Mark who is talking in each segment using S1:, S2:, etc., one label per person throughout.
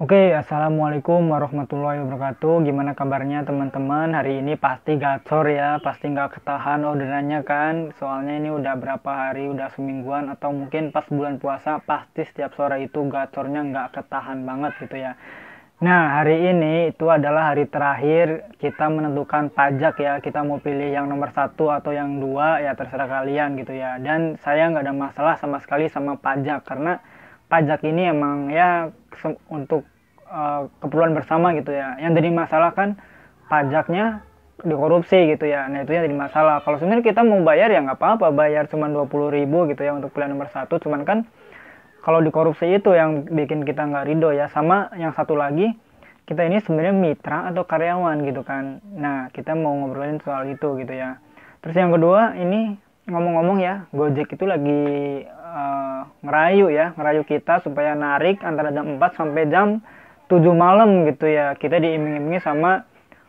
S1: Assalamualaikum warahmatullahi wabarakatuh. Gimana kabarnya teman-teman? Hari ini pasti gacor ya, pasti nggak ketahan orderannya kan. Soalnya ini udah berapa hari, udah semingguan atau mungkin pas bulan puasa, pasti setiap sore itu gacornya nggak ketahan banget gitu ya. Nah, hari ini itu adalah hari terakhir kita menentukan pajak ya. Kita mau pilih yang nomor satu atau yang dua, ya terserah kalian gitu ya. Dan saya nggak ada masalah sama sekali sama pajak, karena pajak ini emang ya untuk keperluan bersama gitu ya. Yang jadi masalah kan pajaknya dikorupsi gitu ya. Nah, itu yang jadi masalah. Kalau sebenarnya kita mau bayar ya nggak apa-apa, bayar cuma 20.000 gitu ya untuk pilihan nomor satu. Cuman kan kalau dikorupsi itu yang bikin kita nggak ridho ya. Sama yang satu lagi, kita ini sebenarnya mitra atau karyawan gitu kan. Nah, kita mau ngobrolin soal itu gitu ya. Terus yang kedua, ini ngomong-ngomong ya, Gojek itu lagi ngerayu kita supaya narik antara jam 4 sampai jam 7 malam gitu ya. Kita diiming-imingi sama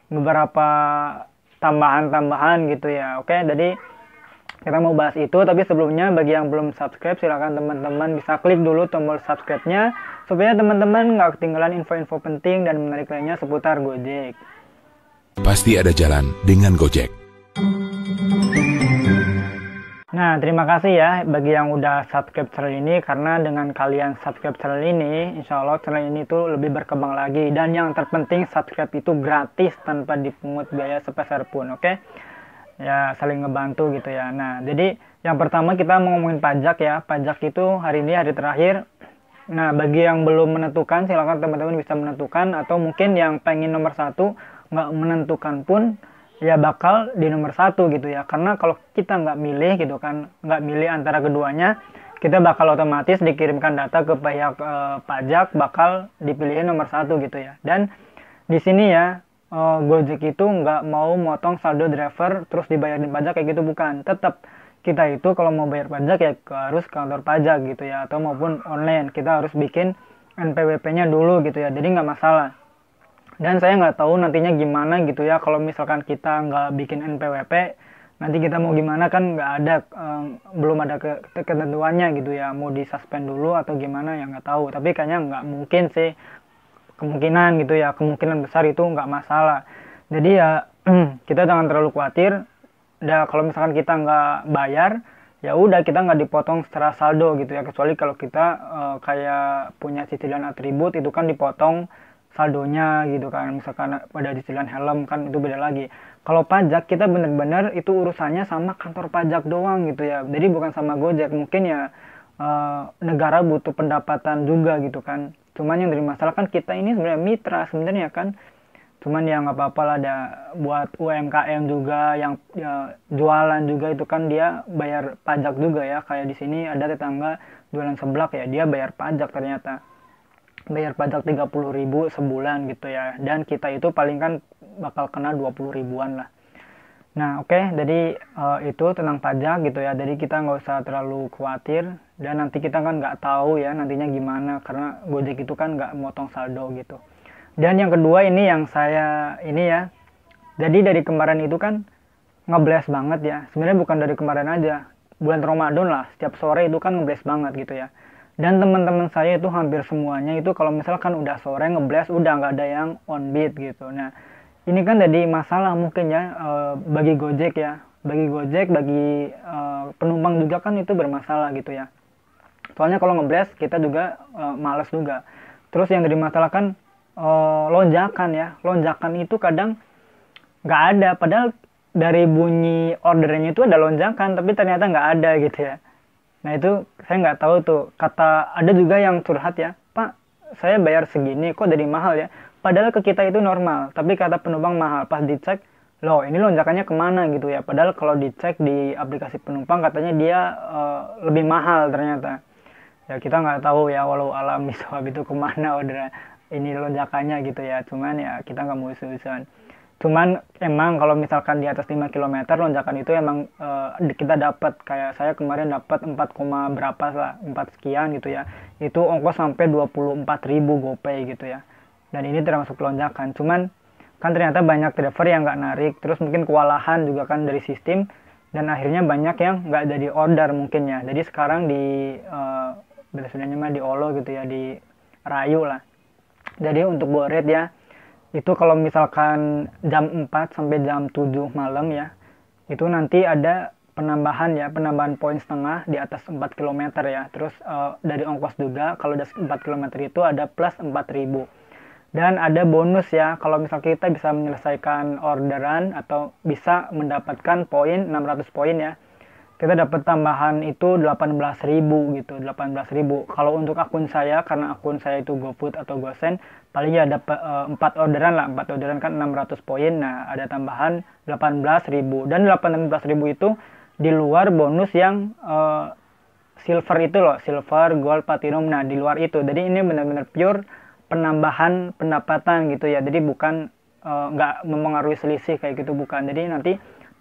S1: beberapa tambahan-tambahan gitu ya. Oke, jadi kita mau bahas itu, tapi sebelumnya bagi yang belum subscribe, silahkan teman-teman bisa klik dulu tombol subscribe-nya supaya teman-teman nggak ketinggalan info-info penting dan menarik lainnya seputar Gojek.
S2: Pasti ada jalan dengan Gojek.
S1: Nah, terima kasih ya bagi yang udah subscribe channel ini, karena dengan kalian subscribe channel ini, insya Allah channel ini tuh lebih berkembang lagi. Dan yang terpenting, subscribe itu gratis tanpa dipungut biaya sepeser pun, oke? Ya, saling ngebantu gitu ya. Nah, jadi yang pertama kita mau ngomongin pajak ya. Pajak itu hari ini hari terakhir. Nah, bagi yang belum menentukan, silakan teman-teman bisa menentukan. Atau mungkin yang pengen nomor satu nggak menentukan pun, ya bakal di nomor satu gitu ya. Karena kalau kita nggak milih gitu kan, nggak milih antara keduanya, kita bakal otomatis dikirimkan data ke pihak pajak, bakal dipilihin nomor satu gitu ya. Dan di sini ya, Gojek itu nggak mau motong saldo driver terus dibayarin pajak kayak gitu, bukan. Tetap kita itu kalau mau bayar pajak ya harus ke kantor pajak gitu ya, atau maupun online kita harus bikin NPWP-nya dulu gitu ya. Jadi nggak masalah. Dan saya nggak tahu nantinya gimana gitu ya, kalau misalkan kita nggak bikin NPWP, nanti kita mau gimana kan nggak ada, belum ada ketentuannya gitu ya, mau disuspend dulu atau gimana ya nggak tahu. Tapi kayaknya nggak mungkin sih, kemungkinan gitu ya, kemungkinan besar itu nggak masalah. Jadi ya kita jangan terlalu khawatir. Dan kalau misalkan kita nggak bayar, ya udah kita nggak dipotong secara saldo gitu ya, kecuali kalau kita kayak punya cicilan atribut, itu kan dipotong saldonya gitu kan. Misalkan pada cicilan helm kan itu beda lagi. Kalau pajak kita bener-bener itu urusannya sama kantor pajak doang gitu ya, jadi bukan sama Gojek. Mungkin ya negara butuh pendapatan juga gitu kan. Cuman yang dari masalah kan kita ini sebenarnya mitra sebenarnya kan. Cuman ya nggak apa-apa lah, ada buat UMKM juga yang ya, jualan juga itu kan dia bayar pajak juga ya. Kayak di sini ada tetangga jualan seblak ya, dia bayar pajak ternyata. Bayar pajak 30.000 sebulan gitu ya. Dan kita itu paling kan bakal kena 20 ribuan lah. Nah, oke, jadi itu tentang pajak gitu ya. Jadi kita nggak usah terlalu khawatir, dan nanti kita kan nggak tahu ya nantinya gimana, karena Gojek itu kan nggak motong saldo gitu. Dan yang kedua ini yang saya ini ya, jadi dari kemarin itu kan ngeblast banget ya. Sebenarnya bukan dari kemarin aja, bulan Ramadan lah, setiap sore itu kan ngeblast banget gitu ya. Dan teman-teman saya itu hampir semuanya itu kalau misalkan udah sore ngeblast, udah nggak ada yang on beat gitu. Nah, ini kan jadi masalah mungkin ya bagi Gojek ya. Bagi Gojek, bagi penumpang juga kan itu bermasalah gitu ya. Soalnya kalau ngeblast kita juga males juga. Terus yang jadi masalah kan lonjakan ya. Lonjakan itu kadang nggak ada. Padahal dari bunyi ordernya itu ada lonjakan, tapi ternyata nggak ada gitu ya. Nah itu saya nggak tahu tuh. Kata ada juga yang curhat ya, Pak, saya bayar segini kok jadi mahal ya. Padahal ke kita itu normal, tapi kata penumpang mahal. Pas dicek, loh ini lonjakannya kemana gitu ya. Padahal kalau dicek di aplikasi penumpang katanya dia lebih mahal ternyata. Ya kita nggak tahu ya, walau alam misal itu kemana order ini lonjakannya gitu ya. Cuman ya kita nggak mau usul-usulan. Cuman emang kalau misalkan di atas 5 km lonjakan itu emang kita dapat, kayak saya kemarin dapat 4, berapa lah, 4 sekian gitu ya. Itu ongkos sampai 24.000 GoPay gitu ya. Dan ini termasuk lonjakan. Cuman kan ternyata banyak driver yang nggak narik, terus mungkin kewalahan juga kan dari sistem, dan akhirnya banyak yang nggak jadi order mungkin ya. Jadi sekarang di bahasanya mah di Olo gitu ya, di Rayu lah. Jadi untuk go rate ya, itu kalau misalkan jam 4 sampai jam 7 malam ya, itu nanti ada penambahan poin setengah di atas 4 kilometer ya. Terus dari ongkos juga kalau udah 4 kilometer itu ada plus 4.000. Dan ada bonus ya, kalau misal kita bisa menyelesaikan orderan atau bisa mendapatkan poin 600 poin ya, kita dapat tambahan itu 18.000 gitu, 18.000. Kalau untuk akun saya, karena akun saya itu GoFood atau GoSend, paling ya dapat 4 orderan lah, 4 orderan kan 600 poin. Nah, ada tambahan 18.000, dan 18.000 itu di luar bonus yang silver itu loh, silver, gold, platinum. Nah, di luar itu. Jadi ini benar-benar pure penambahan pendapatan gitu ya, jadi bukan nggak mempengaruhi selisih kayak gitu, bukan. Jadi nanti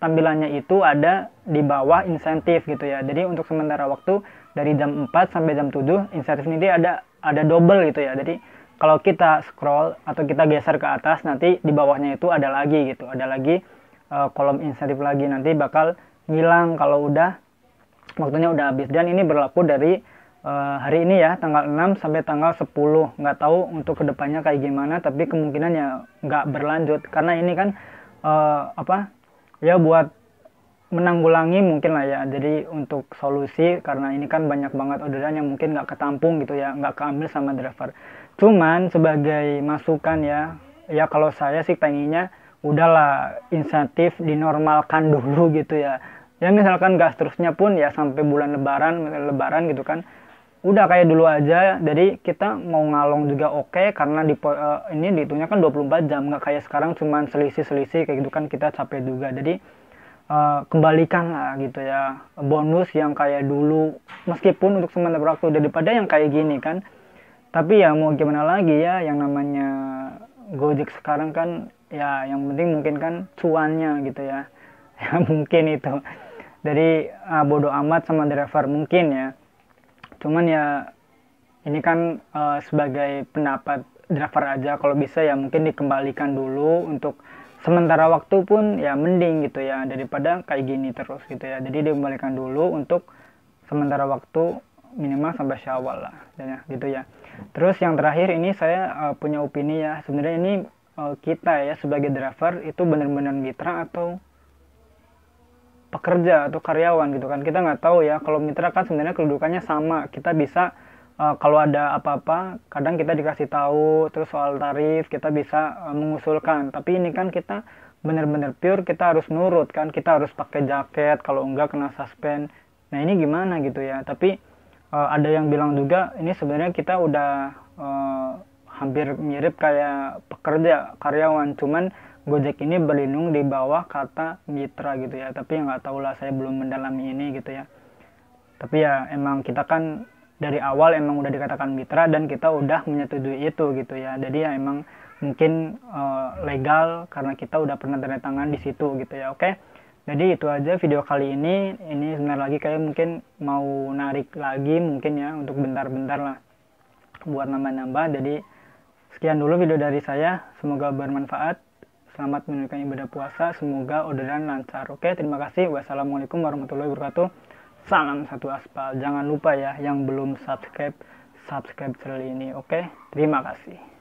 S1: tampilannya itu ada di bawah insentif gitu ya. Jadi untuk sementara waktu dari jam 4 sampai jam 7 insentif ini ada double gitu ya. Jadi kalau kita scroll atau kita geser ke atas, nanti di bawahnya itu ada lagi gitu, ada lagi kolom insentif lagi, nanti bakal ngilang kalau udah waktunya udah habis. Dan ini berlaku dari hari ini ya, tanggal 6 sampai tanggal 10. Nggak tahu untuk kedepannya kayak gimana, tapi kemungkinan ya nggak berlanjut, karena ini kan ya buat menanggulangi mungkin lah ya. Jadi untuk solusi, karena ini kan banyak banget orderan yang mungkin nggak ketampung gitu ya, nggak keambil sama driver. Cuman sebagai masukan ya kalau saya sih pengennya udahlah insentif dinormalkan dulu gitu ya. Ya misalkan gas terusnya pun ya sampai bulan lebaran gitu kan, udah kayak dulu aja. Jadi kita mau ngalong juga oke, karena ini dihitungnya kan 24 jam, nggak kayak sekarang cuman selisih kayak gitu kan, kita capek juga. Jadi kembalikan lah gitu ya bonus yang kayak dulu, meskipun untuk sementara waktu, daripada yang kayak gini kan. Tapi ya mau gimana lagi ya, yang namanya Gojek sekarang kan ya yang penting mungkin kan cuannya gitu ya. Ya mungkin itu. Jadi bodoh amat sama driver mungkin ya. Cuman ya ini kan sebagai pendapat driver aja, kalau bisa ya mungkin dikembalikan dulu untuk sementara waktu pun ya mending gitu ya, daripada kayak gini terus gitu ya. Jadi dikembalikan dulu untuk sementara waktu minimal sampai Syawal lah dan ya gitu ya. Terus yang terakhir ini saya punya opini ya, sebenarnya ini kita ya sebagai driver itu benar-benar mitra atau pekerja atau karyawan gitu kan. Kita nggak tahu ya, kalau mitra kan sebenarnya kedudukannya sama, kita bisa kalau ada apa-apa kadang kita dikasih tahu, terus soal tarif kita bisa mengusulkan. Tapi ini kan kita benar-benar pure, kita harus nurut kan, kita harus pakai jaket, kalau enggak kena suspend. Nah ini gimana gitu ya. Tapi ada yang bilang juga ini sebenarnya kita udah hampir mirip kayak pekerja, karyawan, cuman Gojek ini berlindung di bawah kata mitra gitu ya. Tapi ya nggak tahu lah, saya belum mendalami ini gitu ya. Tapi ya emang kita kan dari awal emang udah dikatakan mitra, dan kita udah menyetujui itu gitu ya. Jadi ya emang mungkin legal karena kita udah pernah tanda tangan di situ gitu ya. Oke, jadi itu aja video kali ini. Ini sebentar lagi kayak mungkin mau narik lagi mungkin ya, untuk bentar-bentar lah buat nambah-nambah. Jadi sekian dulu video dari saya, semoga bermanfaat. Selamat menunaikan ibadah puasa, semoga orderan lancar. Oke, terima kasih. Wassalamualaikum warahmatullahi wabarakatuh. Salam satu aspal. Jangan lupa ya, yang belum subscribe channel ini. Oke, terima kasih.